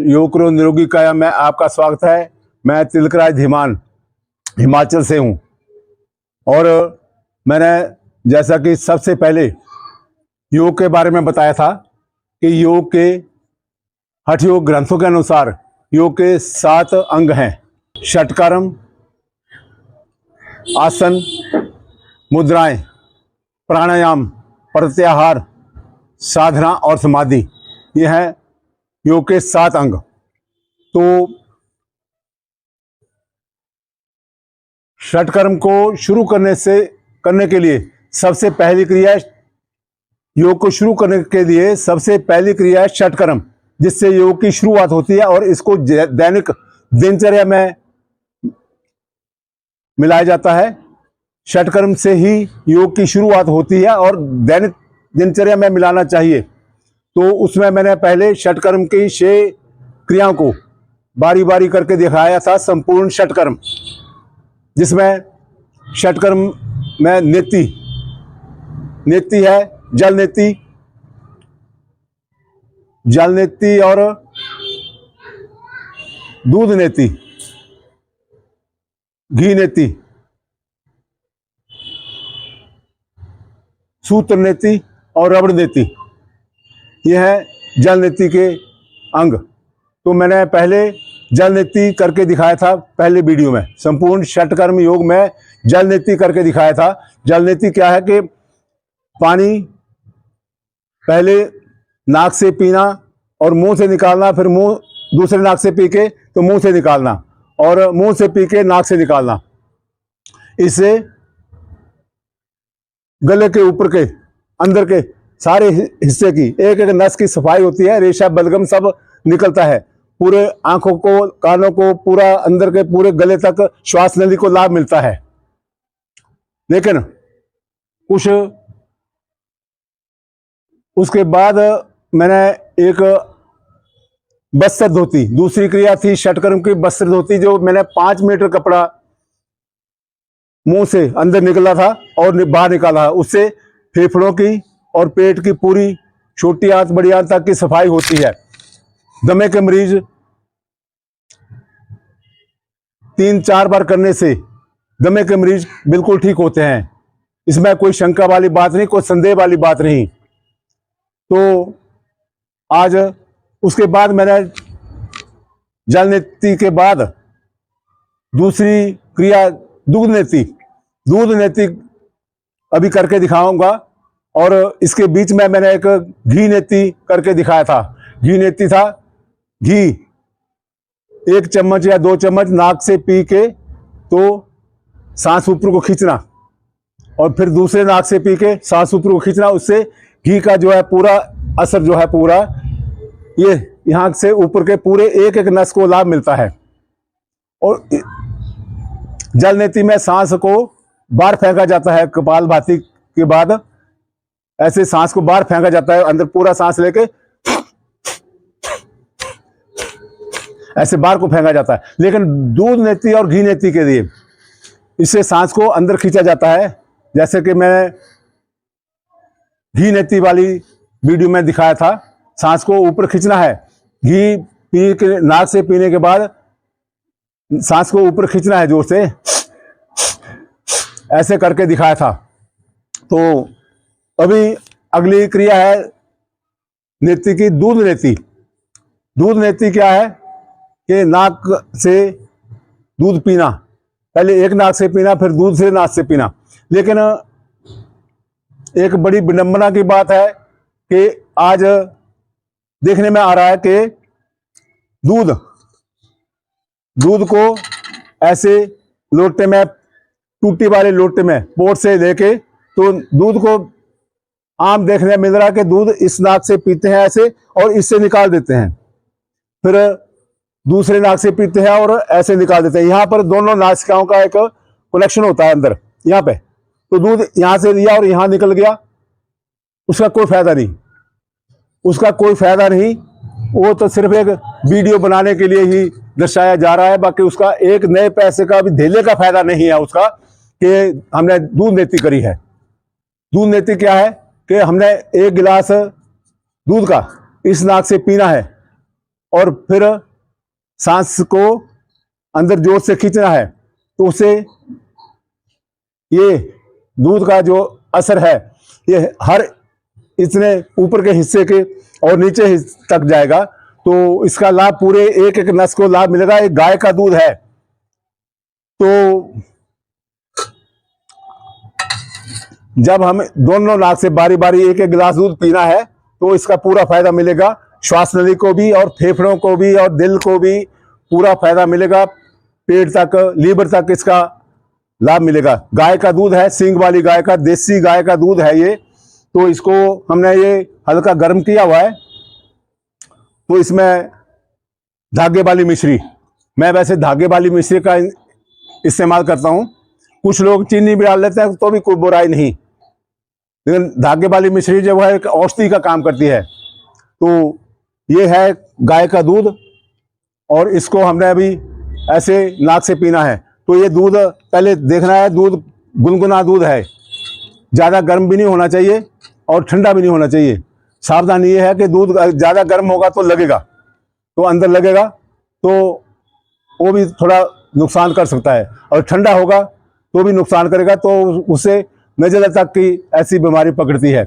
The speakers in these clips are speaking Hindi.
योग करो निरोगी काया में आपका स्वागत है। मैं तिलकराज धीमान हिमाचल से हूँ और मैंने जैसा कि सबसे पहले योग के बारे में बताया था कि योग के हठ योग ग्रंथों के अनुसार योग के 7 अंग हैं। षटकर्म, आसन, मुद्राएं, प्राणायाम, प्रत्याहार, साधना और समाधि, ये हैं योग के 7 अंग। तो षटकर्म को शुरू करने के लिए सबसे पहली क्रिया, योग को शुरू करने के लिए सबसे पहली क्रिया है षटकर्म, जिससे योग की शुरुआत होती है और इसको दैनिक दिनचर्या में मिलाया जाता है। षटकर्म से ही योग की शुरुआत होती है और दैनिक दिनचर्या में मिलाना चाहिए। तो उसमें मैंने पहले षटकर्म की 6 क्रियाओं को बारी बारी करके दिखाया था, संपूर्ण षटकर्म, जिसमें षटकर्म में नेति है, जल नेति और दूध नेति, घी नेति, सूत्र नेति और रबड़ नेति, ये है जल नेति के अंग। तो मैंने पहले जल नेति करके दिखाया था पहले वीडियो में, संपूर्ण षटकर्म योग में जल नेति करके दिखाया था। जल नेति क्या है कि पानी पहले नाक से पीना और मुंह से निकालना, फिर मुंह दूसरे नाक से पी के तो मुंह से निकालना और मुंह से पी के नाक से निकालना। इससे गले के ऊपर के अंदर के सारे हिस्से की एक एक नस की सफाई होती है, रेशा बलगम सब निकलता है, पूरे आंखों को, कानों को, पूरा अंदर के पूरे गले तक श्वास नली को लाभ मिलता है। लेकिन कुछ उसके बाद मैंने एक बस्तर धोती, दूसरी क्रिया थी षटकर्म की बस्तर धोती, जो मैंने 5 मीटर कपड़ा मुंह से अंदर निकला था और बाहर निकाला, उससे फेफड़ों की और पेट की पूरी छोटी आंत बड़ी आंत तक की सफाई होती है। दमे के मरीज 3-4 बार करने से दमे के मरीज बिल्कुल ठीक होते हैं। इसमें कोई शंका वाली बात नहीं, कोई संदेह वाली बात नहीं। तो आज उसके बाद मैंने जल नेति के बाद दूसरी क्रिया दूध नेति अभी करके दिखाऊंगा, और इसके बीच में मैंने एक घी नेति करके दिखाया था। घी नेति था, घी 1 चम्मच या 2 चम्मच नाक से पी के तो सांस ऊपर को खींचना और फिर दूसरे नाक से पी के सांस ऊपर को खींचना। उससे घी का जो है पूरा असर जो है पूरा ये यहाँ से ऊपर के पूरे एक एक नस को लाभ मिलता है। और जल नेति में सांस को बाहर फेंका जाता है, कपालभाति के बाद ऐसे सांस को बाहर फेंका जाता है, अंदर पूरा सांस लेके ऐसे बाहर को फेंका जाता है। लेकिन दूध नेति और घी नेति के लिए इससे सांस को अंदर खींचा जाता है। जैसे कि मैंने घी नेति वाली वीडियो में दिखाया था, सांस को ऊपर खींचना है, घी पी के नाक से पीने के बाद सांस को ऊपर खींचना है जोर से, ऐसे करके दिखाया था। तो अभी अगली क्रिया है नेति की दूध नेति। दूध नेति क्या है कि नाक से दूध पीना, पहले एक नाक से पीना फिर दूसरे नाक से पीना। लेकिन एक बड़ी विडंबना की बात है कि आज देखने में आ रहा है कि दूध को ऐसे लोटे में, टूटी वाले लोटे में पोट से लेके, तो दूध को आम देखने मिल रहा है कि दूध इस नाक से पीते हैं ऐसे और इससे निकाल देते हैं, फिर दूसरे नाक से पीते हैं और ऐसे निकाल देते हैं। यहाँ पर दोनों नासिकाओं का एक कनेक्शन होता है अंदर यहाँ पे, तो दूध यहाँ से लिया और यहाँ निकल गया, उसका कोई फायदा नहीं। वो तो सिर्फ एक वीडियो बनाने के लिए ही दर्शाया जा रहा है, बाकी उसका एक नए पैसे का भी धेले का फायदा नहीं है उसका कि हमने दूध नेति करी है। दूध नेति क्या है कि हमने 1 गिलास दूध का इस नाक से पीना है और फिर सांस को अंदर जोर से खींचना है, तो उससे ये दूध का जो असर है ये हर इतने ऊपर के हिस्से के और नीचे तक जाएगा। तो इसका लाभ पूरे एक एक नस को लाभ मिलेगा। एक गाय का दूध है, तो जब हम दोनों नाक से बारी बारी एक एक गिलास दूध पीना है तो इसका पूरा फायदा मिलेगा। श्वास नली को भी और फेफड़ों को भी और दिल को भी पूरा फायदा मिलेगा। पेट तक, लीवर तक इसका लाभ मिलेगा। गाय का दूध है, सींग वाली गाय का, देसी गाय का दूध है ये। तो इसको हमने ये हल्का गर्म किया हुआ है। तो इसमें धागे वाली मिश्री, मैं वैसे धागे वाली मिश्री का इस्तेमाल करता हूँ। कुछ लोग चीनी भी डाल लेते हैं तो भी कोई बुराई नहीं, लेकिन धागे वाली मिश्री जो है एक औषधि का काम करती है। तो ये है गाय का दूध और इसको हमने अभी ऐसे नाक से पीना है। तो ये दूध पहले देखना है, दूध गुनगुना दूध है, ज़्यादा गर्म भी नहीं होना चाहिए और ठंडा भी नहीं होना चाहिए। सावधानी ये है कि दूध ज़्यादा गर्म होगा तो लगेगा, तो अंदर लगेगा तो वो भी थोड़ा नुकसान कर सकता है, और ठंडा होगा तो भी नुकसान करेगा, तो उससे नज़ला तक की ऐसी बीमारी पकड़ती है।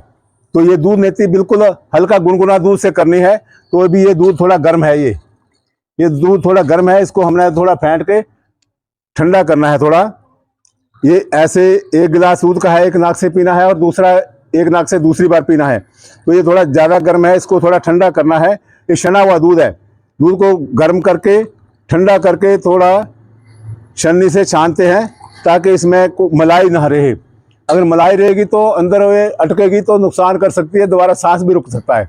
तो ये दूध नीति बिल्कुल हल्का गुनगुना दूध से करनी है। तो अभी ये दूध थोड़ा गर्म है, ये दूध थोड़ा गर्म है, इसको हमने थोड़ा फेंट के ठंडा करना है थोड़ा। ये ऐसे एक गिलास दूध का है, एक नाक से पीना है और दूसरा एक नाक से दूसरी बार पीना है। तो ये थोड़ा ज़्यादा गर्म है, इसको थोड़ा ठंडा करना है। ये छना हुआ दूध है, दूध को गर्म करके ठंडा करके थोड़ा छन्नी से छानते हैं ताकि इसमें मलाई ना रहे। अगर मलाई रहेगी तो अंदर अटकेगी तो नुकसान कर सकती है, दोबारा सांस भी रुक सकता है।